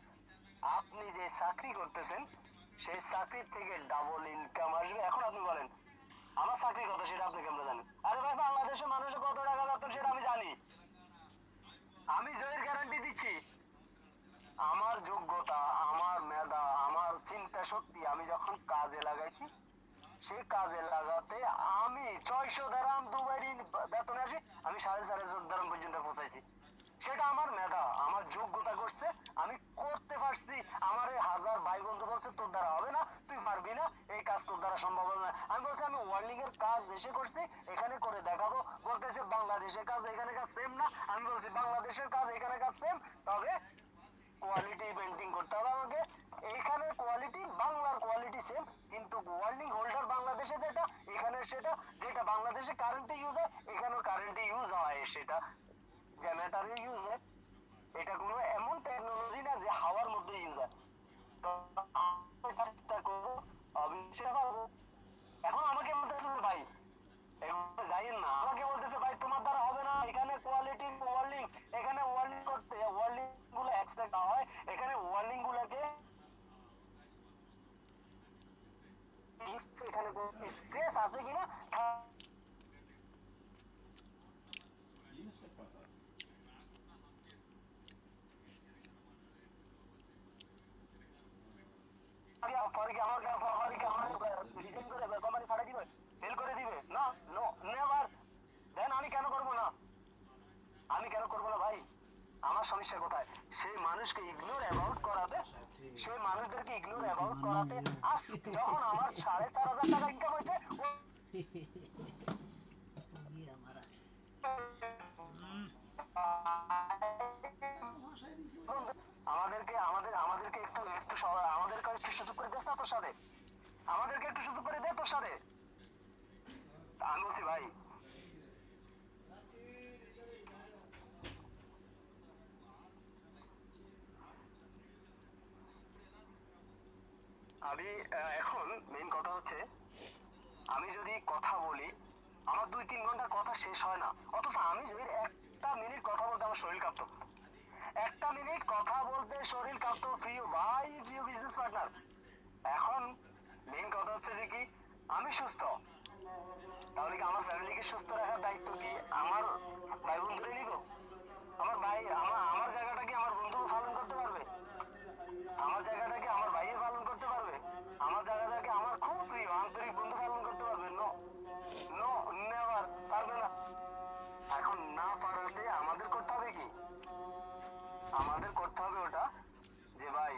আপনি যে চাকরি করতেছেন সেই চাকরির থেকে ডাবল ইনকাম আসবে। এখন আপনি বলেন আমার চাকরি কত সেটা আপনি কেমন জানেন? আরে ভাই বাংলাদেশের মানুষের কত টাকা বেতন সেটা আমি জানি, আমি জয়ের গ্যারান্টি দিচ্ছি। আমার যোগ্যতা, আমার মেধা, আমার চিন্তা শক্তি আমি যখন কাজে লাগাইছি, সেই কাজে লাগাতে আমি 600 দিরহাম দুবাইয়ের বেতনে আসি, আমি 4,500 দিরহাম পর্যন্ত পৌঁছাইছি। সেটা আমার মেধা, আমার যোগ্যতা করছে, আমি করতে পারছি। আমার এই হাজার ভাই বন্ধু বলছে তোর দ্বারা হবে না, তুই পারবি না, এই কাজ তোর দ্বারা সম্ভব হবে না। আমি বলছি আমি ওয়ার্ল্ডিং এর কাজ দেশে করছি, এখানে করে দেখাবো। বলতেছে বাংলাদেশের কাজ এখানে কাজ সেম না। আমি বলছি বাংলাদেশের কাজ এখানে কাজ সেম, তবে কোয়ালিটি মেনটেন করতে হবে আমাকে। এইখানে কোয়ালিটি, বাংলার কোয়ালিটি সেম, কিন্তু ওয়ার্ল্ডিং হোল্ডার বাংলাদেশে যেটা, এখানে সেটা, যেটা বাংলাদেশে কারেন্টে ইউজ হয় এখানেও কারেন্টে ইউজ হয়, সেটা জেনারেটরে ইউজ হয়। এটা কোনো এমন টেকনোলজি না যে হাওয়ার মধ্যে ইউজ হয়। তো আমি চেষ্টা করবো, অবশ্যই পারবো। এখন আমাকে বলতেছে ভাই এভাবে যাইয়েন না, আমাকে বলতেছে ভাই তোমার দ্বারা হবে না, এখানে কোয়ালিটি ওয়ার্ল্ডিং, এখানে ওয়ার্ল্ডিং করতে ওয়ার্ল্ডিং গুলো এক্সট্রা হয়, এখানে ওয়ার্ল্ডিং গুলোকে এখানে স্ট্রেস আছে কিনা সমস্যা কোথায়? সেই মানুষকে ইগনোর অ্যাবাউট করাতে, সেই মানুষদেরকে ইগনোর অ্যাবাউট করাতে যখন আমার 4,500 টাকা ইনকাম হয়েছে আমাদেরকে আমাদেরকে একটু আমাদেরকে একটু সুযোগ করে দেস না তোর সাথে, আমাদেরকে একটু সুযোগ করে দে তোর সাথে। আমি বলছি ভাই আমি এখন মেইন কথা হচ্ছে, আমি যদি কথা বলি আমার 2-3 ঘন্টার কথা শেষ হয় না, অথচ আমি যদি 1 মিনিট কথা বলতে আমার শরীর কাঁপতো, 1 মিনিট কথা বলতে শরীর কাঁপতো। প্রিয় ভাই, প্রিয় বিজনেস পার্টনার, এখন মেইন কথা হচ্ছে যে কি আমি সুস্থ, তাহলে কি আমার ফ্যামিলিকে সুস্থ রাখার দায়িত্ব কি আমার ভাই বন্ধুরে নিব? আমার ভাই আমার জায়গাটা কি আমার বন্ধু পালন করতে পারবে? আমার জায়গাটাকে আমার ভাইয়ে পালন করতে পারবে? আমার জায়গাটাকে আমার খুব প্রিয় আন্তরিক বন্ধু পালন করতে পারবে? নো নো, নেভার, পারবে না। এখন না পারাতে আমাদের করতে হবে কি, আমাদের করতে হবে ওটা যে ভাই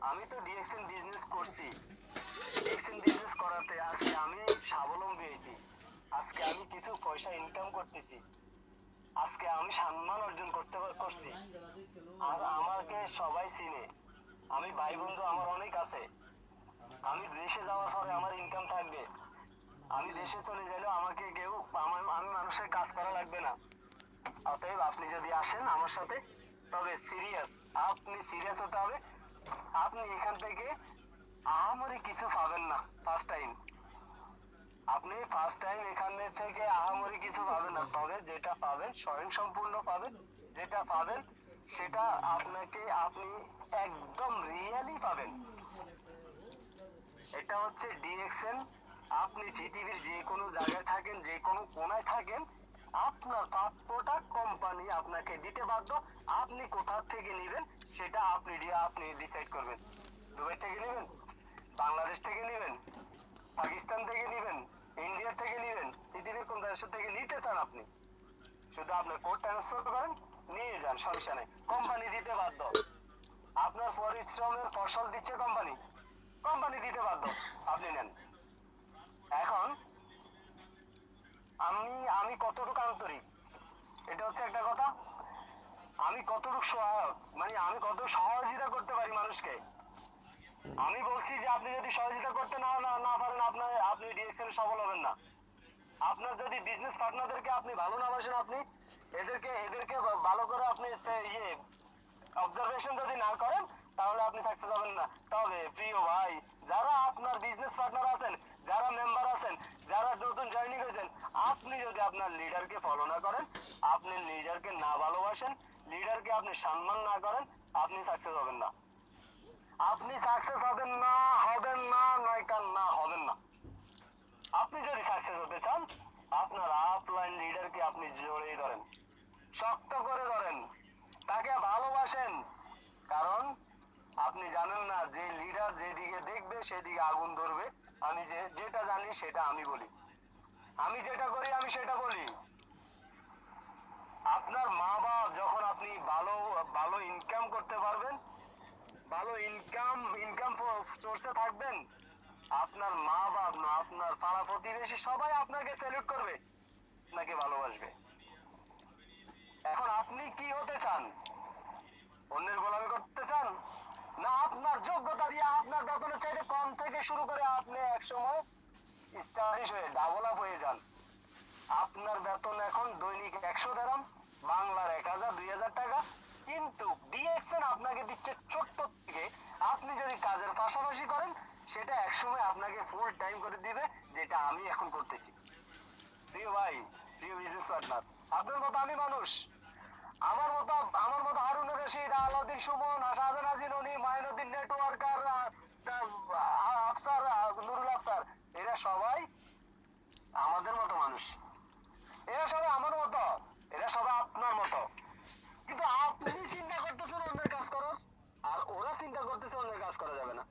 আমি তো ডিএক্সএন বিজনেস করছি, ডিএক্সএন বিজনেস করাতে আজকে আমি স্বাবলম্বী হয়েছি, আজকে আমি কিছু পয়সা ইনকাম করতেছি, আজকে আমি সম্মান অর্জন করছি, আর আমাকে সবাই চিনে, আমি ভাই বন্ধু আমার অনেক আছে, আমি দেশে যাওয়ার পরে আমার ইনকাম থাকবে, আমি দেশে চলে গেলেও আমাকে কেউ আমি মানুষের কাজ করা লাগবে না। অতএব আপনি যদি আসেন আমার সাথে, তবে সিরিয়াস, আপনি সিরিয়াস হতে হবে। আপনি এখান থেকে আহামরি কিছু পাবেন না ফার্স্ট টাইম, আপনি ফার্স্ট টাইম এখানে থেকে আহামরি কিছু পাবেন না, তবে যেটা পাবেন স্বয়ং সম্পূর্ণ পাবেন, যেটা পাবেন সেটা আপনাকে আপনি একদম রিয়েলি পাবেন। এটা হচ্ছে ডিএক্সএন। আপনি পৃথিবীর যে কোনো জায়গায় থাকেন, যে কোনো কোনায় থাকেন, আপনার প্রাপ্যটা কোম্পানি আপনাকে দিতে বাধ্য। আপনি কোথা থেকে নেবেন সেটা আপনি ডিসাইড করবেন। দুবাই থেকে নেবেন, বাংলাদেশ থেকে নেবেন, পাকিস্তান থেকে নেবেন, ইন্ডিয়া থেকে নেবেন, পৃথিবীর কোন দেশ থেকে নিতে চান আপনি, শুধু আপনি কোড ট্রান্সফার করেন, নিয়ে যান, সমস্যা নেই, কোম্পানি দিতে বাধ্য। আপনার পরিশ্রমের ফসল দিচ্ছে কোম্পানি, কোম্পানি দিতে বাধ্য, আপনি নেন। এখন আমি আমি কতটুকু আন্তরিক, এটা হচ্ছে একটা কথা। আমি কতটুকু সহায়ক, মানে আমি কত সহযোগিতা করতে পারি মানুষকে। আমি বলছি যে আপনি যদি সহযোগিতা করতে না পারেন, আপনি ডিএক্সএল সফল হবেন না। আপনার যদি বিজনেস পার্টনারদেরকে আপনি ভালো না বাসেন, আপনি এদেরকে ভালো করে আপনি অবজারভেশন যদি না করেন, তাহলে আপনি সাকসেস হবেন না। তবে প্রিয় ভাই, যারা আপনার বিজনেস পার্টনার আছেন, যারা মেম্বার আছেন, যারা নতুন জয়েনিং হয়েছেন, আপনি যদি আপনার লিডারকে ফলো না করেন, আপনি লিডারকে না ভালোবাসেন, লিডারকে আপনি সম্মান না করেন, আপনি সাকসেস হবেন না। আপনি সাকসেস হবেন না, নয়কান না হবেন না। আপনি যদি সাকসেস হতে চান, আপনার আপলাইন লিডারকে আপনি জড়িয়ে ধরেন, শক্ত করে ধরেন, তাকে ভালোবাসেন। কারণ আপনি জানেন না যে লিডার যেদিকে দেখবে সেদিকে আগুন ধরবে। আমি যেটা জানি সেটা আমি বলি, আমি যেটা করি আমি সেটা বলি। আপনার মা বাপ যখন আপনি ভালো ভালো ইনকাম করতে পারবেন, ভালো ইনকাম সোর্সে থাকবেন, আপনার মা বাপ না, আপনার পাড়া প্রতিবেশী সবাই আপনাকে স্যালুট করবে, আপনাকে ভালোবাসবে। এখন আপনি কি হতে চান? অন্যের গোলামি করতে চান, না আপনার যোগ্যতা দিয়ে আপনার বেতনের চাইতে কম থেকে শুরু করে আপনি একসময় স্টাইলিশ হয়ে ডাবল আপ হয়ে যান? আপনার বেতন এখন দৈনিক 100 দিরহাম, বাংলার 1000-2000 টাকা, কিন্তু ডিএক্সএন আপনাকে দিচ্ছে ছোট্ট থেকে। আপনি যদি কাজের পাশাপাশি করেন, সেটা একসময় আপনাকে ফুল টাইম করে দিবে, যেটা আমি এখন করতেছি। প্রিয় ভাই, প্রিয় বিজনেস পার্টনার, আপনার মতো আমি মানুষ, আমার মতো হারুন রশিদ, আলাউদ্দিন সুমন, শাহজাহান আজিন উনি, মাইনুদ্দিন নেটওয়ার্কার, আফসার, নুরুল আফসার, এরা সবাই আমাদের মতো মানুষ। এরা সবাই আমার মতো, এরা সবাই আপনার মতো। কিন্তু আপনি চিন্তা করতেছেন অন্যের কাজ করার, আর ওরা চিন্তা করতেছে অন্যের কাজ করা যাবে না।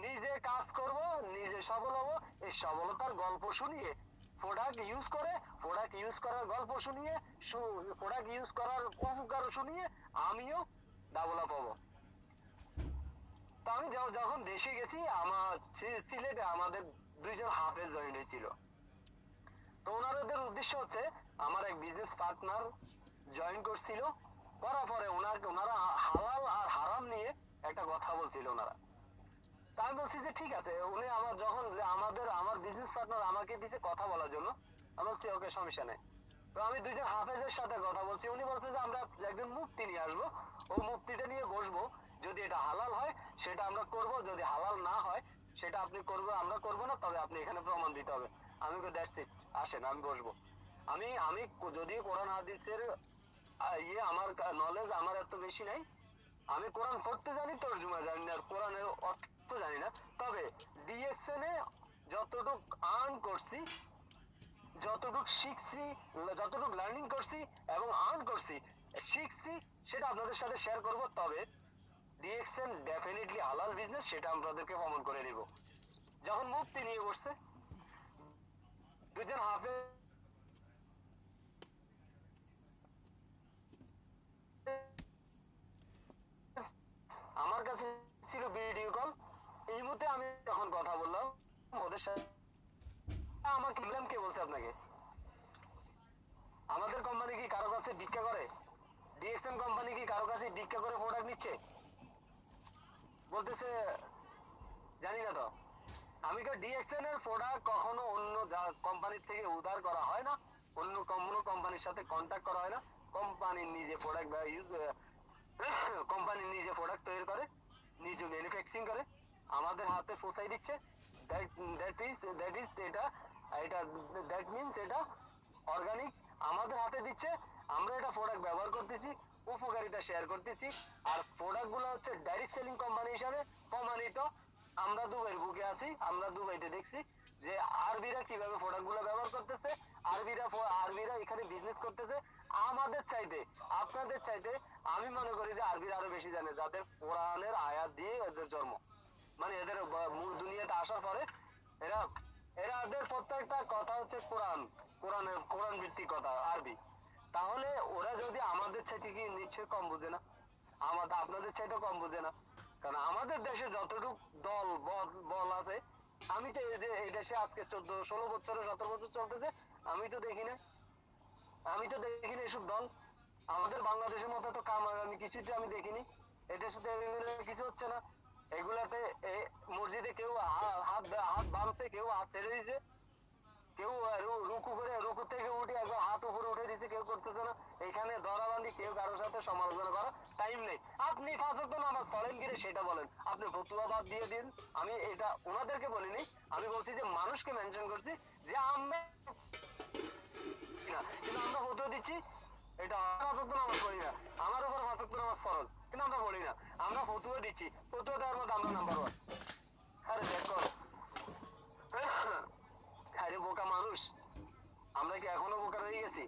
নিজে কাজ করব, নিজে সফল হব, এই সফলতার গল্প শুনিয়ে, প্রোডাক্ট ইউজ করার গল্প শুনিয়ে, প্রোডাক্ট ইউজ করার উপকার শুনিয়ে আমিও ডাবল আপ হবো। তো আমি যখন দেশে গেছি, আমার সিলেটে আমাদের 2জন হাফেজ জয়েন হয়েছিল। তো ওনাদের উদ্দেশ্য হচ্ছে, আমার এক বিজনেস পার্টনার জয়েন করছিল, করার পরে ওনারা হালাল আর হারাম নিয়ে একটা কথা বলছিল ওনারা। তা আমি বলছি যে ঠিক আছে, উনি আমার বিজনেস পার্টনার আমাকে দিছে কথা বলার জন্য, আমি বলছি ওকে, সমস্যা নেই। তো আমি 2জন হাফেজের সাথে কথা বলছি, উনি বলছে যে আমরা একজন মুফতি নিয়ে আসবো, ও মুফতিটা নিয়ে বসবো, যদি এটা হালাল হয় সেটা আমরা করব, যদি হালাল না হয় সেটা আপনি করবো, আমরা করবো না, তবে আপনি এখানে প্রমাণ দিতে হবে। আমি দ্যাটস ইট, আসেন আমি বসবো। আমি আমি যদি কোরআন হাদিসের আমার নলেজ আমার এত বেশি নাই, আমি কোরআন পড়তে জানি, তর্জমা জানি না, কোরআনের অর্থ জানি না। তবে ডিএক্সএন এ যতটুক আর্ন করছি, যতটুক শিখছি, যতটুক লার্নিং করছি এবং আর্ন করছি, শিখছি, সেটা আপনাদের সাথে শেয়ার করব। তবে ডিএক্সএন ডেফিনেটলি হালাল বিজনেস, সেটা আপনাদেরকে প্রমাণ করে দিব। যখন মুক্তি নিয়ে বসছে, 2জন হাফেজ আমার কাছে ছিল ভিডিও কল। এই মুহূর্তে আমি যখন কথা বললাম ওদের সাথে, আমাকে বললাম, কে বলছে আপনাকে? আমাদের কোম্পানি কি কারো কাছে ভিক্ষা করে? ডিএক্সএন কোম্পানি কি কারো কাছে ভিক্ষা করে প্রোডাক্ট নিচ্ছে? বলতেছে জানি না। তো আমি ডিএক্সএন এর প্রোডাক্ট কখনো অন্য কোম্পানির থেকে উধার করা হয় না, অন্য কোনো কোম্পানির সাথে কন্ট্যাক্ট করা হয় না। কোম্পানি নিজে প্রোডাক্ট কোম্পানি নিজে প্রোডাক্ট তৈরি করে, নিজে ম্যানুফ্যাকচারিং করে, আমাদের হাতে পৌঁছাই দিচ্ছে। দ্যাট মিনস এটা অর্গানিক, আমাদের হাতে দিচ্ছে, আমরা এটা প্রোডাক্ট ব্যবহার করতেছি, উপকারিতা শেয়ার করতেছি। আর প্রোডাক্ট গুলো হচ্ছে ডাইরেক্ট সেলিং কোম্পানি হিসাবে প্রমাণিত। আমরা দুবাইয়ের বুকে আছি, আমরা দুবাইতে দেখছি যে আরবিরা কিভাবে প্রোডাক্ট গুলো ব্যবহার করতেছে, আরবিরা এখানে বিজনেস করতেছে। আমাদের চাইতে, আপনাদের চাইতে আমি মনে করি যে আরবিরা আরো বেশি জানে, যাদের কোরআনের আয়াত দিয়ে এদের জন্ম, মানে এদের দুনিয়াতে আসার পরে এরা এদের প্রত্যেকটা কথা হচ্ছে কোরআন ভিত্তিক কথা, আরবি। তাহলে ওরা যদি আমাদের চাইতে কি নিশ্চয় কম বুঝে না? আমাদের আপনাদের চাইতে কম বুঝে না। কারণ আমাদের দেশে যতটুক দল বল আছে, আমি তো এই দেশে আজকে 14-16 বছর 17 বছর চলতেছে, আমি তো দেখি না এসব দল। আমাদের বাংলাদেশের মতো তো আমি কিছুতে আমি দেখিনি। এদেশে তো কিছু হচ্ছে না। এগুলাতে মসজিদে কেউ হাত বাঁধছে, কেউ হাত ছেড়ে দিয়েছে, কেউ রুকু করে রুকু থেকে উঠে একবার হাত উপরে উঠে দিচ্ছে, কেউ করতেছে না। এখানে ধরাবান্ধি কেউ কারোর সাথে সমালোচনা করা টাইম নেই। আপনি 5 ওয়াক্ত নামাজ পড়েন কিরে সেটা বলেন, আপনি ফতোয়া বাদ দিয়ে দিন। আমি এটা ওনাদেরকে বলিনি, আমি বলছি যে মানুষকে মেনশন করছি যে আমরা কিন্তু আমরা ফতোয়া দিচ্ছি এটা 5 ওয়াক্ত নামাজ পড়ি না, আমার উপর 5 ওয়াক্ত নামাজ ফরজ, কিন্তু আমরা বলি না, আমরা ফতোয়া দিচ্ছি, ফতোয়া দেওয়ার মধ্যে আমরা নাম্বার 1। আরে দেখো আরে বোকা মানুষ, আমরা কি এখনো বোকা রয়ে গেছি?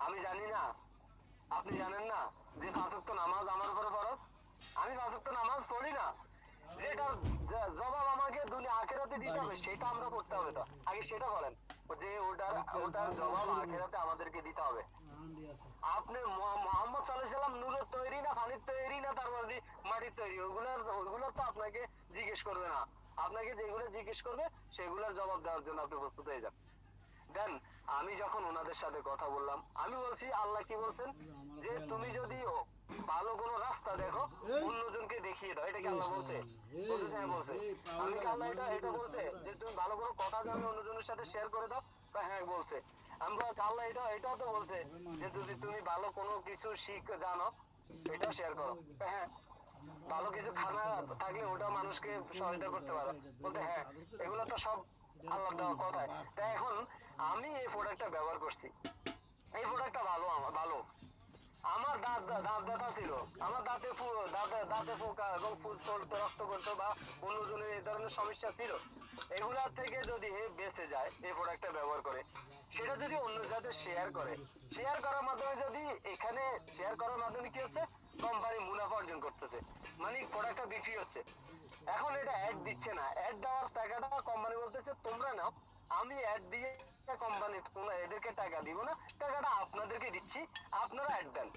আমি জানি না, আপনি জানেন না যে 5 ওয়াক্ত নামাজ আমার উপরে ফরজ? আমি 5 ওয়াক্ত নামাজ পড়ি না, যেটা জবাব আমাকে দুনিয়া আখেরাতে দিতে হবে সেটা আমরা করতে হবে। তো আগে সেটা বলেন যে ওটার জবাব আখেরাতে আমাদেরকে দিতে হবে। আপনি মোহাম্মদ সাল্লাল্লাহু আলাইহি সাল্লাম নূরের তৈরি না পানির তৈরি না তার মধ্যে মাটির তৈরি, ওইগুলো তো আপনাকে জিজ্ঞেস করবে না। আপনাকে যেগুলো জিজ্ঞেস করবে সেগুলোর জবাব দেওয়ার জন্য আপনি প্রস্তুত হয়ে যান। দেন আমি যখন ওনাদের সাথে কথা বললাম, আমি বলছি আল্লাহ কি বলছেন যে তুমি যদি ভালো কোনো রাস্তা দেখো অন্যজনকে দেখিয়ে দাও, এটা কি আল্লাহ বলছে? বলছে। আমি কি আল্লাহ এটা বলছে যে তুমি ভালো কোনো কথা জানলে অন্যজনের সাথে শেয়ার করে দাও? হ্যাঁ বলছে। আমি বলছি আল্লাহ এটাও তো বলছে যে যদি তুমি ভালো কোনো কিছু জানো এটাও শেয়ার করো। হ্যাঁ, ভালো কিছু খানা থাকলে ওটা মানুষকে সহায়তা করতে পারো। বলতে হ্যাঁ, এগুলো তো সব আল্লাহ দেওয়া কথায়। তাই এখন আমি এই প্রোডাক্টটা ব্যবহার করছি, এই প্রোডাক্টটা ভালো। আমার দাঁত ব্যথা ছিল, আমার দাঁতে ফোকা এবং ফুল চলতে রক্ত করতো বা অন্যজনের এই ধরনের সমস্যা ছিল, এগুলার থেকে যদি বেঁচে যায় এই প্রোডাক্টটা ব্যবহার করে, সেটা যদি অন্য সাথে শেয়ার করার মাধ্যমে যদি এখানে শেয়ার করার মাধ্যমে কি হচ্ছে, কোম্পানি মুনাফা অর্জন করতেছে, মানে প্রোডাক্টটা বিক্রি হচ্ছে। এখন এটা অ্যাড দিচ্ছে না, অ্যাড দেওয়ার টাকাটা কোম্পানি বলতেছে তোমরা নাও, আমি অ্যাড দিয়ে কোম্পানি এদেরকে টাকা দিব না, টাকাটা আপনাদেরকে দিচ্ছি, আপনারা অ্যাড দেন।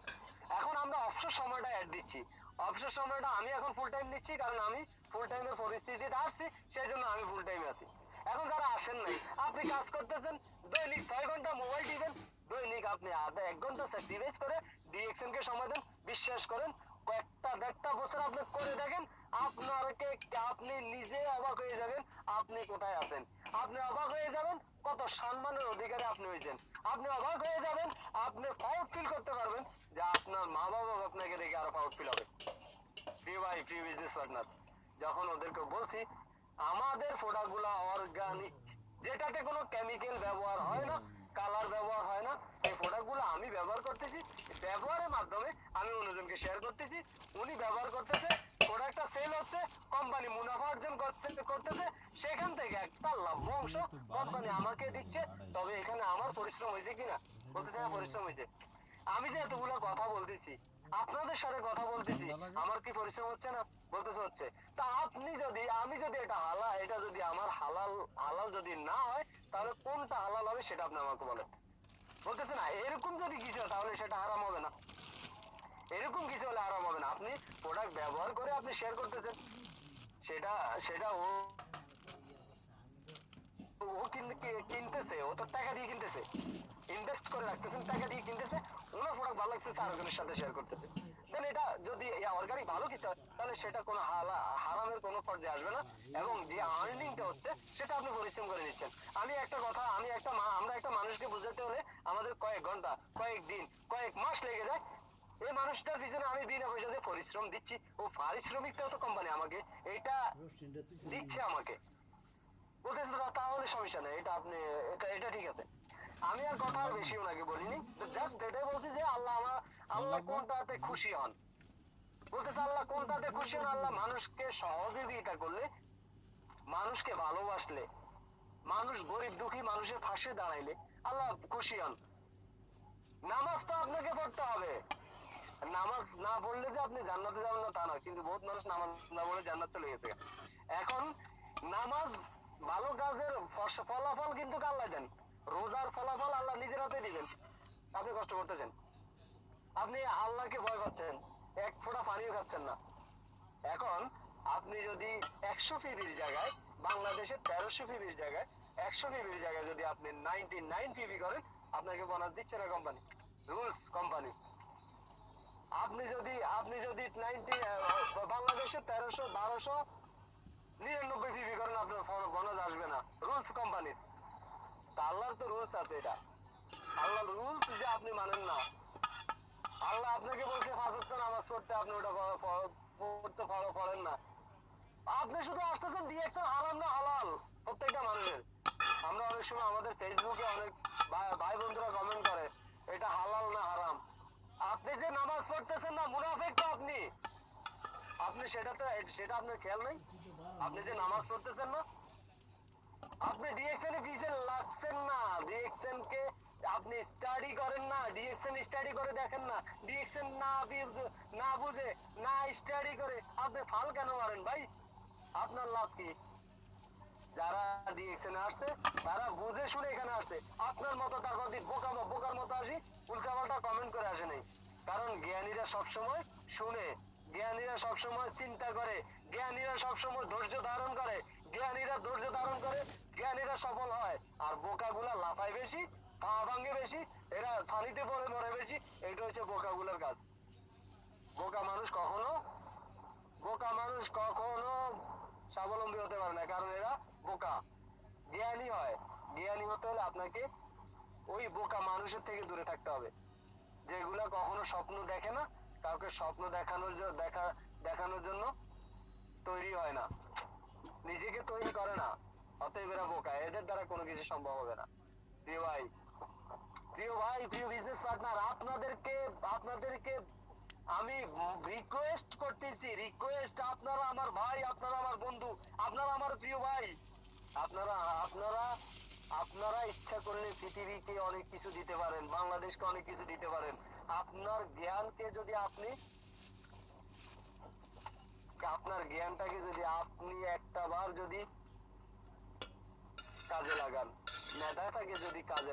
এখন আমরা অবসর সময়টা অ্যাড দিচ্ছি, অবসর সময়টা আমি এখন ফুল টাইম নিচ্ছি, কারণ আমি ফুল টাইমের পরিস্থিতিতে আসছি, সেই জন্য আমি ফুল টাইমে আছি। এখন যারা আসেন নাই, আপনি কাজ করতেছেন, দৈনিক 6 ঘন্টা মোবাইল টিপেন, দৈনিক আপনি আধা 1 ঘন্টা স্যাক্রিফাইস করে ডিএক্সএন কে সময় দেন, বিশ্বাস করেন কয়েকটা 1.5 বছর আপনি করে দেখেন, আপনি নিজে অবাক হয়ে যাবেন আপনি কোথায় আছেন। আপনি অবাক হয়ে যাবেন কত সম্মানের অধিকারী আপনি হয়েছেন। আপনি অবাক হয়ে যাবেন, আপনি প্রাউড ফিল করতে পারবেন যে আপনার মা বাবা আপনাকে দেখে আরো প্রাউড ফিল হবে। প্রিয় বিজনেস পার্টনার, যখন ওদেরকে বলছি আমাদের প্রোডাক্টগুলো অর্গানিক, যেটাতে কোনো কেমিক্যাল ব্যবহার হয় না, কালার ব্যবহার হয় না, এই প্রোডাক্টগুলো আমি ব্যবহার করতেছি, ব্যবহারের মাধ্যমে আমি অন্যজনকে শেয়ার করতেছি, উনি ব্যবহার করতেছে, প্রোডাক্টটা সেল হচ্ছে, কোম্পানি মুনাফা অর্জন করতেছে, সেখান থেকে একটা লাভ অংশ কোম্পানি আমাকে দিচ্ছে। তবে এখানে আমার পরিশ্রম হয়েছে কিনা? বলতেছে হ্যাঁ পরিশ্রম হয়েছে। আমি যে এতগুলো কথা বলতেছি, আপনাদের সাথে কথা বলতেছি, আমার কি পরিশ্রম হচ্ছে না? বলতেছে হচ্ছে। তা আমি যদি এটা যদি আমার হালাল যদি না হয়, তাহলে কোনটা হালাল হবে সেটা আপনি আমাকে বলেন। বলতেছে না এরকম যদি কিছু হয় তাহলে সেটা হারাম হবে না, এরকম কিছু হলে হারাম হবে না। আপনি প্রোডাক্ট ব্যবহার করে আপনি শেয়ার করতেছেন, সেটা ও কিনতেছে, ও তো টাকা দিয়ে কিনতেছে, ইনভেস্ট করে রাখতেছেন, টাকা দিয়ে কিনতেছে, ওনার প্রোডাক্ট ভালো লাগতেছে আরেকজনের সাথে শেয়ার করতেছে। দেন এটা যদি অর্গানিক ভালো কিছু হয় তাহলে সেটা কোনো হারামের কোনো পর্যায়ে আসবে না, এবং যে আর্নিংটা হচ্ছে সেটা আপনি পরিশ্রম করে নিচ্ছেন। আমরা একটা মানুষকে বুঝাতে হলে আমাদের কয়েক ঘন্টা, কয়েক দিন, কয়েক মাস লেগে যায়। এই মানুষটার পিছনে আমি বিনা পয়সা দিয়ে পরিশ্রম দিচ্ছি, ও পারিশ্রমিকটাও তো কোম্পানি আমাকে এটা দিচ্ছে আমাকে। বলতেছে তাহলে সমস্যা নেই, এটা ঠিক আছে। আমি আর কথা আর বেশি ওনাকে বলিনি, জাস্ট এটাই বলছি যে আল্লাহ কোনটাতে খুশি হন। বলতেছে আল্লাহ কোনটাতে খুশি হন? আল্লাহ মানুষকে সহযোগিতা করলে, মানুষকে ভালোবাসলে, মানুষ গরিব দুঃখী মানুষের পাশে দাঁড়াইলে আল্লাহ খুশি হন। নামাজ তো আপনাকে পড়তে হবে, নামাজ না পড়লে যে আপনি জান্নাতে যাবেন না তা না, কিন্তু বহুত মানুষ নামাজ না পড়ে জান্নাত চলে গেছে। এখন নামাজ ভালো কাজের ফলাফল কিন্তু আল্লাহ দেন, রোজার ফলাফল আল্লাহ নিজের হাতে দিবেন। আপনি কষ্ট করতেছেন, আপনি আল্লাহকে ভয় পাচ্ছেন, এক ফোঁটা পানিও খাচ্ছেন না। এখন আপনি যদি 100 পিবির জায়গায়, বাংলাদেশের 1300 পিবির জায়গায় 100 পিবির জায়গায় যদি আপনি 99 পিবি করেন, আপনাকে বোনাস দিচ্ছে না কোম্পানি, রুলস কোম্পানি। আপনি যদি 90 বাংলাদেশে 1300 1299 পিবি করেন, আপনার বোনাস আসবে না, রুলস কোম্পানির। তা আল্লাহর তো রুলস আছে, এটা আল্লাহর রুলস যে আপনি মানেন না। আল্লাহ আপনাকে বলছে 5 ওয়াক্ত নামাজ পড়তে, আপনি ওটা পড়তে পারেন না। আপনি শুধু আসতেছেন ডিএকশন হারাম না হালাল প্রত্যেকটা মানুষের। আমরা অনেক সময় আমাদের ফেসবুকে অনেক ভাই বন্ধুরা কমেন্ট করে এটা হালাল না হারাম। আপনি যে নামাজ পড়তেছেন না, মুনাফিক তো আপনি। সেটা আপনার খেয়াল নেই। আপনি যে নামাজ পড়তেছেন না, আপনি ডিএকশন এ ভিজে লাগছেন না, ডিএকশন কে আপনি স্টাডি করেন না, ডিএকশন স্টাডি করে দেখেন না, ডিএকশন না বুঝে না স্টাডি করে আপনি ফাল কেন মারেন ভাই? আপনার লাভ কি? যারা ডিএকশন আসছে তারা বুঝে শুনে এখানে আসছে। আপনার মতো তারপর বোকার মতো আসি উল্টাপাল্টা কমেন্ট করে আসে নাই। কারণ জ্ঞানীরা সবসময় শুনে, জ্ঞানীরা সবসময় চিন্তা করে, জ্ঞানীরা সবসময় ধৈর্য ধারণ করে, জ্ঞানীরা ধৈর্য ধারণ করে, জ্ঞানীরা সফল হয়। আর বোকাগুলা লাফায় বেশি, পা ভাঙে বেশি, এরা পানিতে পড়ে মরে বেশি। এটা হচ্ছে বোকাগুলার কাজ। বোকা মানুষ কখনো স্বাবলম্বী হতে পারে না, কারণ এরা বোকা। জ্ঞানী হয়, জ্ঞানী হতে হলে আপনাকে ওই বোকা মানুষের থেকে দূরে থাকতে হবে, যেগুলা কখনো স্বপ্ন দেখে না, কাউকে স্বপ্ন দেখানোর জন্য তৈরি হয় না, নিজেকে তৈরি করে না। অতএব এরা বোকা, এদের দ্বারা কোনো কিছু সম্ভব হবে না। প্রিয় ভাই, প্রিয় বিজনেস পার্টনার, আপনাদেরকে আমি রিকোয়েস্ট করতেছি, আপনারা আমার ভাই, আপনারা আমার বন্ধু, আপনারা আমার প্রিয় ভাই। আপনারা ইচ্ছা করলে পৃথিবীকে অনেক কিছু দিতে পারেন, বাংলাদেশকে অনেক কিছু দিতে পারেন। আপনার জ্ঞানটাকে যদি আপনি একটা বার যদি কাজে লাগান, মেধাটাকে যদি কাজে